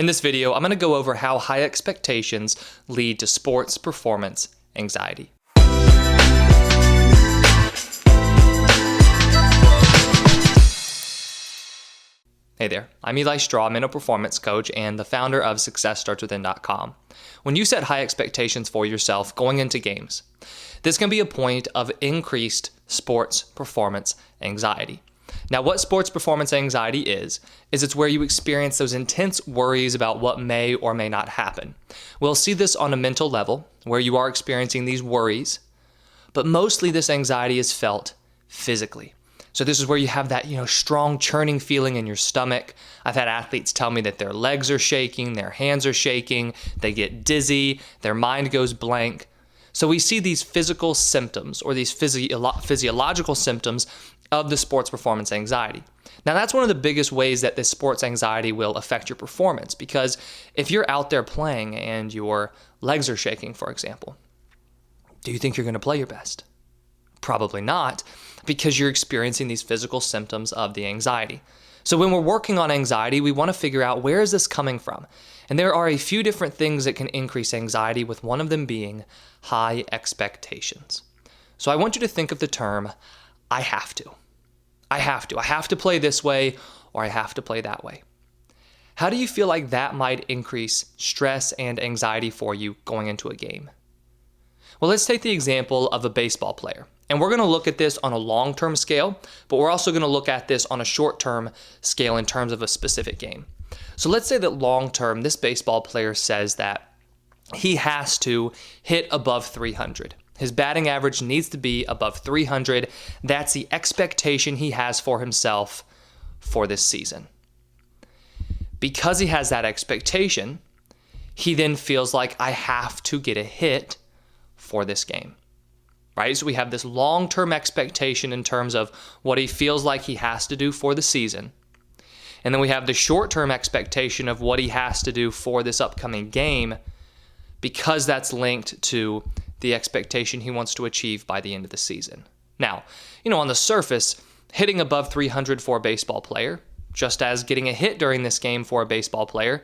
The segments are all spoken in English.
In this video, I'm going to go over how high expectations lead to sports performance anxiety. Hey there, I'm Eli Straw, mental performance coach and the founder of SuccessStartsWithin.com. When you set high expectations for yourself going into games, this can be a point of increased sports performance anxiety. Now, what sports performance anxiety is it's where you experience those intense worries about what may or may not happen. We'll see this on a mental level, where you are experiencing these worries, but mostly this anxiety is felt physically. So this is where you have that, strong churning feeling in your stomach. I've had athletes tell me that their legs are shaking, their hands are shaking, they get dizzy, their mind goes blank. So we see these physical symptoms or these physiological symptoms of the sports performance anxiety. Now, that's one of the biggest ways that this sports anxiety will affect your performance, because if you're out there playing and your legs are shaking, for example, do you think you're going to play your best? Probably not, because you're experiencing these physical symptoms of the anxiety. So when we're working on anxiety, we want to figure out, where is this coming from? And there are a few different things that can increase anxiety, with one of them being high expectations. So I want you to think of the term, I have to. I have to play this way, or I have to play that way. How do you feel like that might increase stress and anxiety for you going into a game? Well, let's take the example of a baseball player. And we're going to look at this on a long-term scale, but we're also going to look at this on a short-term scale in terms of a specific game. So let's say that long-term, this baseball player says that he has to hit above 300. His batting average needs to be above 300. That's the expectation he has for himself for this season. Because he has that expectation, he then feels like, I have to get a hit for this game. Right? So we have this long-term expectation in terms of what he feels like he has to do for the season. And then we have the short-term expectation of what he has to do for this upcoming game, because that's linked to the expectation he wants to achieve by the end of the season. Now, on the surface, hitting above 300 for a baseball player, just as getting a hit during this game for a baseball player,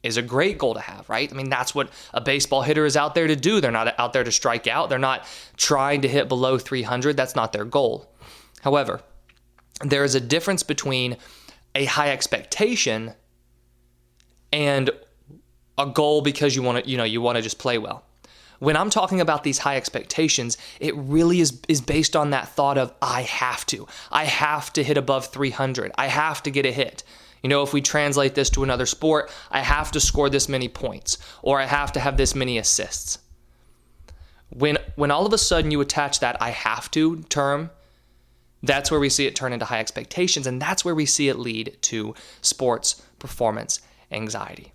is a great goal to have, right? I mean, that's what a baseball hitter is out there to do. They're not out there to strike out. They're not trying to hit below 300. That's not their goal. However, there is a difference between a high expectation and a goal because you want to just play well. When I'm talking about these high expectations, it really is based on that thought of, I have to hit above 300. I have to get a hit. If we translate this to another sport, I have to score this many points, or I have to have this many assists. When all of a sudden you attach that I have to term, that's where we see it turn into high expectations, and that's where we see it lead to sports performance anxiety.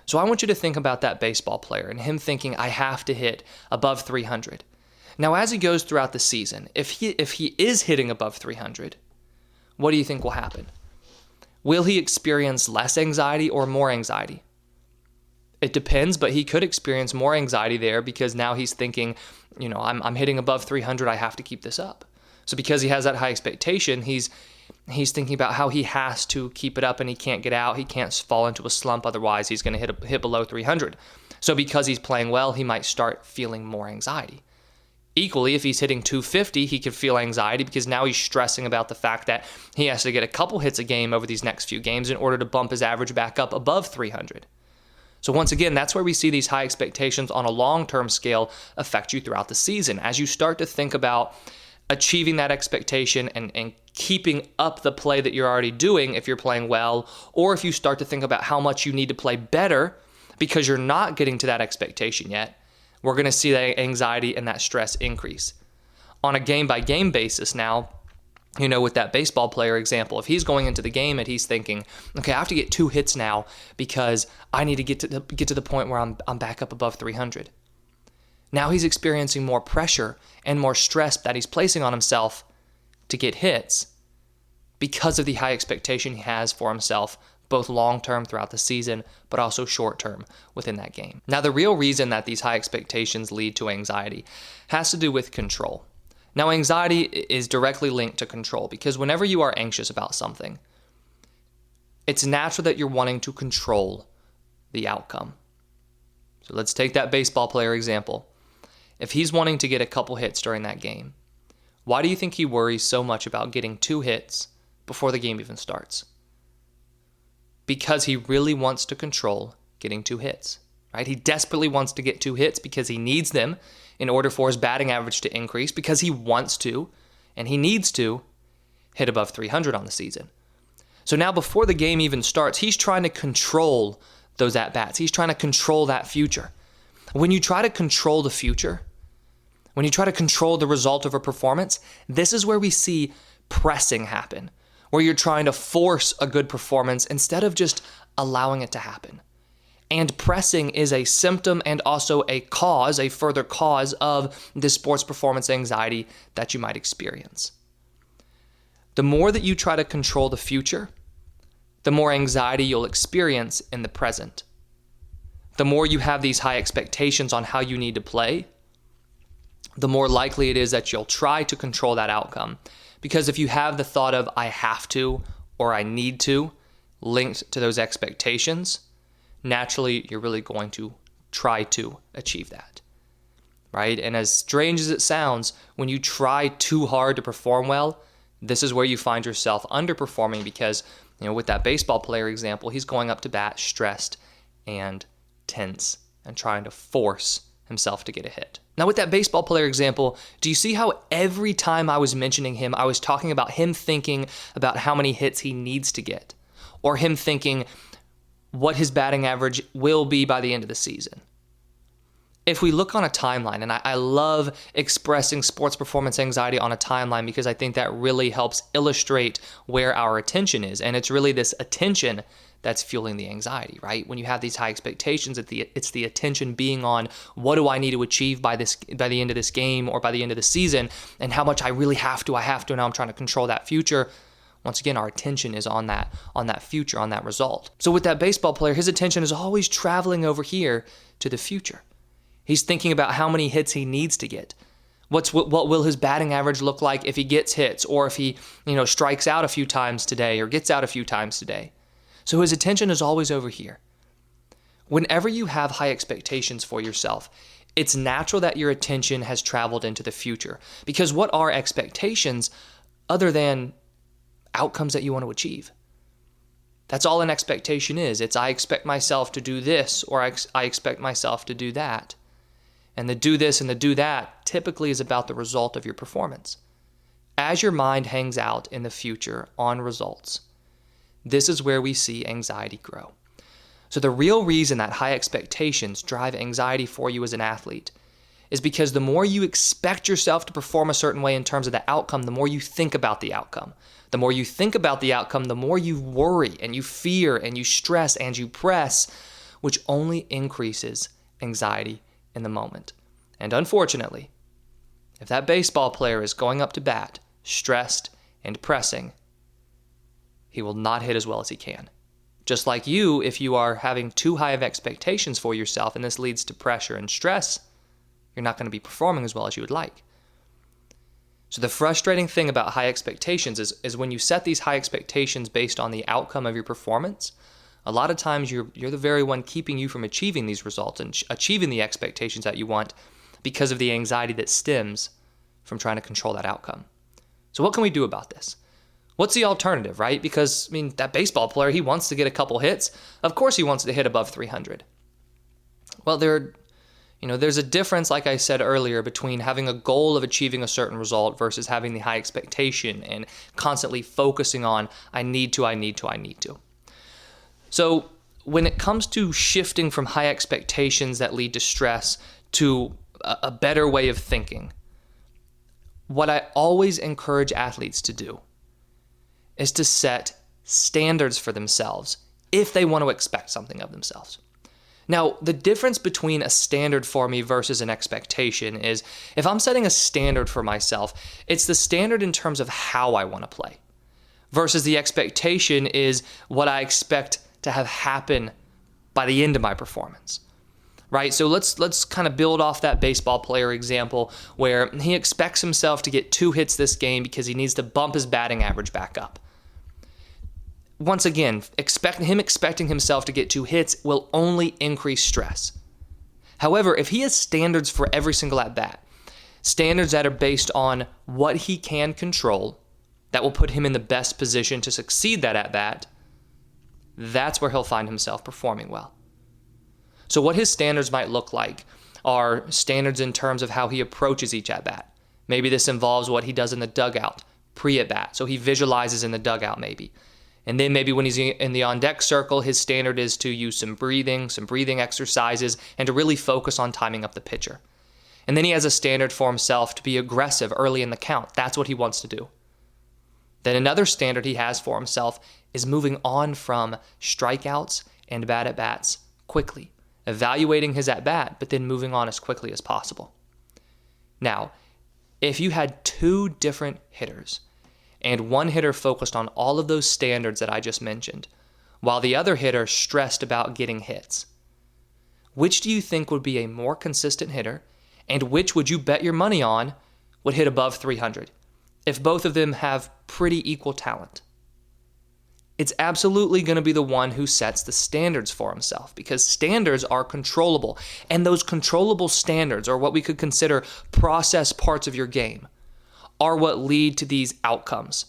So I want you to think about that baseball player and him thinking, I have to hit above 300. Now, as he goes throughout the season, if he is hitting above 300, what do you think will happen? Will he experience less anxiety or more anxiety? It depends, but he could experience more anxiety there, because now he's thinking, I'm hitting above 300, I have to keep this up. So because he has that high expectation, he's thinking about how he has to keep it up and he can't get out. He can't fall into a slump, otherwise he's going to hit below 300. So because he's playing well, he might start feeling more anxiety. Equally, if he's hitting 250, he could feel anxiety, because now he's stressing about the fact that he has to get a couple hits a game over these next few games in order to bump his average back up above 300. So once again, that's where we see these high expectations on a long-term scale affect you throughout the season. As you start to think about achieving that expectation and keeping up the play that you're already doing if you're playing well, or if you start to think about how much you need to play better because you're not getting to that expectation yet, we're going to see that anxiety and that stress increase. On a game-by-game basis now, with that baseball player example, if he's going into the game and he's thinking, okay, I have to get 2 hits now because I need to get to the point where I'm back up above 300. Now he's experiencing more pressure and more stress that he's placing on himself to get hits because of the high expectation he has for himself, both long-term throughout the season, but also short-term within that game. Now, the real reason that these high expectations lead to anxiety has to do with control. Now, anxiety is directly linked to control, because whenever you are anxious about something, it's natural that you're wanting to control the outcome. So let's take that baseball player example. If he's wanting to get a couple hits during that game, why do you think he worries so much about getting 2 hits before the game even starts? Because he really wants to control getting 2 hits, right? He desperately wants to get 2 hits because he needs them in order for his batting average to increase, because he wants to, and he needs to, hit above 300 on the season. So now before the game even starts, he's trying to control those at-bats. He's trying to control that future. When you try to control the future, when you try to control the result of a performance, this is where we see pressing happen, where you're trying to force a good performance instead of just allowing it to happen. And pressing is a symptom and also a cause, a further cause of this sports performance anxiety that you might experience. The more that you try to control the future, the more anxiety you'll experience in the present. The more you have these high expectations on how you need to play, the more likely it is that you'll try to control that outcome. Because if you have the thought of I have to or I need to linked to those expectations, naturally you're really going to try to achieve that, right? And as strange as it sounds, when you try too hard to perform well, this is where you find yourself underperforming because, with that baseball player example, he's going up to bat stressed and tense and trying to force himself to get a hit. Now, with that baseball player example, do you see how every time I was mentioning him, I was talking about him thinking about how many hits he needs to get, or him thinking what his batting average will be by the end of the season? If we look on a timeline, and I love expressing sports performance anxiety on a timeline because I think that really helps illustrate where our attention is. And it's really this attention that's fueling the anxiety, right? When you have these high expectations, it's the attention being on what do I need to achieve by the end of this game or by the end of the season, and how much I really have to, and now I'm trying to control that future. Once again, our attention is on that future, on that result. So with that baseball player, his attention is always traveling over here to the future. He's thinking about how many hits he needs to get. What will his batting average look like if he gets hits, or if he, strikes out a few times today or gets out a few times today. So his attention is always over here. Whenever you have high expectations for yourself, it's natural that your attention has traveled into the future. Because what are expectations other than outcomes that you want to achieve? That's all an expectation is. It's I expect myself to do this, or I expect myself to do that. And the do this and the do that typically is about the result of your performance. As your mind hangs out in the future on results, this is where we see anxiety grow. So the real reason that high expectations drive anxiety for you as an athlete is because the more you expect yourself to perform a certain way in terms of the outcome, the more you think about the outcome. The more you think about the outcome, the more you worry and you fear and you stress and you press, which only increases anxiety in the moment. And unfortunately, if that baseball player is going up to bat, stressed and pressing, he will not hit as well as he can. Just like you, if you are having too high of expectations for yourself and this leads to pressure and stress, you're not going to be performing as well as you would like. So the frustrating thing about high expectations is when you set these high expectations based on the outcome of your performance, a lot of times you're the very one keeping you from achieving these results and achieving the expectations that you want because of the anxiety that stems from trying to control that outcome. So what can we do about this? What's the alternative, right? Because, that baseball player, he wants to get a couple hits. Of course he wants to hit above 300. Well, there's a difference, like I said earlier, between having a goal of achieving a certain result versus having the high expectation and constantly focusing on, I need to. So when it comes to shifting from high expectations that lead to stress to a better way of thinking, what I always encourage athletes to do is to set standards for themselves if they want to expect something of themselves. Now, the difference between a standard for me versus an expectation is if I'm setting a standard for myself, it's the standard in terms of how I want to play versus the expectation is what I expect to have happen by the end of my performance, right? So let's kind of build off that baseball player example where he expects himself to get 2 hits this game because he needs to bump his batting average back up. once again, expecting himself to get 2 hits will only increase stress. However, if he has standards for every single at-bat, standards that are based on what he can control, that will put him in the best position to succeed that at-bat, that's where he'll find himself performing well. So what his standards might look like are standards in terms of how he approaches each at-bat. Maybe this involves what he does in the dugout, pre-at-bat, so he visualizes in the dugout maybe. And then maybe when he's in the on-deck circle, his standard is to use some breathing exercises, and to really focus on timing up the pitcher. And then he has a standard for himself to be aggressive early in the count. That's what he wants to do. Then another standard he has for himself is moving on from strikeouts and bad at-bats quickly, evaluating his at-bat, but then moving on as quickly as possible. Now, if you had 2 different hitters, and one hitter focused on all of those standards that I just mentioned, while the other hitter stressed about getting hits, which do you think would be a more consistent hitter, and which would you bet your money on would hit above 300 if both of them have pretty equal talent? It's absolutely going to be the one who sets the standards for himself, because standards are controllable, and those controllable standards, or what we could consider process parts of your game, are what lead to these outcomes.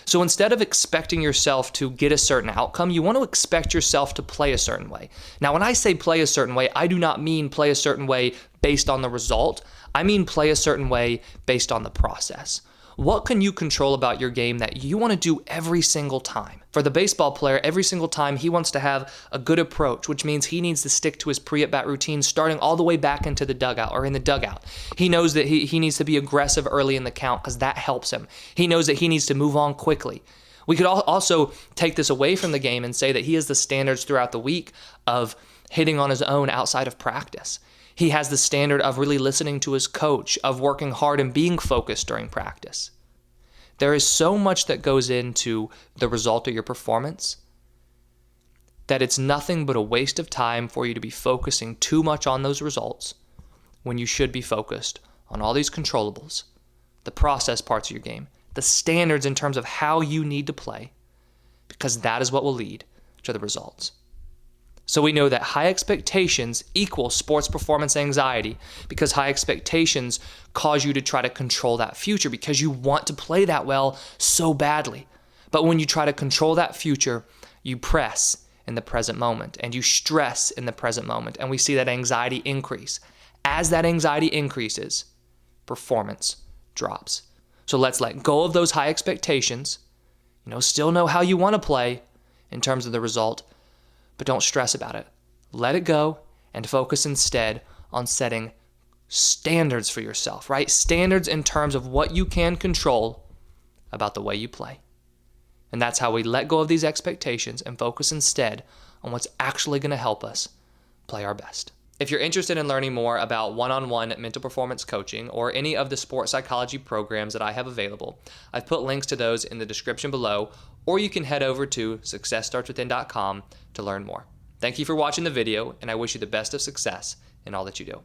So instead of expecting yourself to get a certain outcome, you want to expect yourself to play a certain way. Now, when I say play a certain way, I do not mean play a certain way based on the result. I mean play a certain way based on the process. What can you control about your game that you want to do every single time? For the baseball player, every single time he wants to have a good approach, which means he needs to stick to his pre-at-bat routine starting all the way back into the dugout or in the dugout. He knows that he needs to be aggressive early in the count because that helps him. He knows that he needs to move on quickly. We could also take this away from the game and say that he has the standards throughout the week of hitting on his own outside of practice. He has the standard of really listening to his coach, of working hard and being focused during practice. There is so much that goes into the result of your performance that it's nothing but a waste of time for you to be focusing too much on those results when you should be focused on all these controllables, the process parts of your game, the standards in terms of how you need to play, because that is what will lead to the results. So we know that high expectations equal sports performance anxiety, because high expectations cause you to try to control that future because you want to play that well so badly. But when you try to control that future, you press in the present moment and you stress in the present moment, and we see that anxiety increase. As that anxiety increases, performance drops. So let's let go of those high expectations, still know how you want to play in terms of the result, but don't stress about it. Let it go and focus instead on setting standards for yourself, right? Standards in terms of what you can control about the way you play. And that's how we let go of these expectations and focus instead on what's actually going to help us play our best. If you're interested in learning more about one-on-one mental performance coaching or any of the sports psychology programs that I have available, I've put links to those in the description below, or you can head over to successstartswithin.com to learn more. Thank you for watching the video, and I wish you the best of success in all that you do.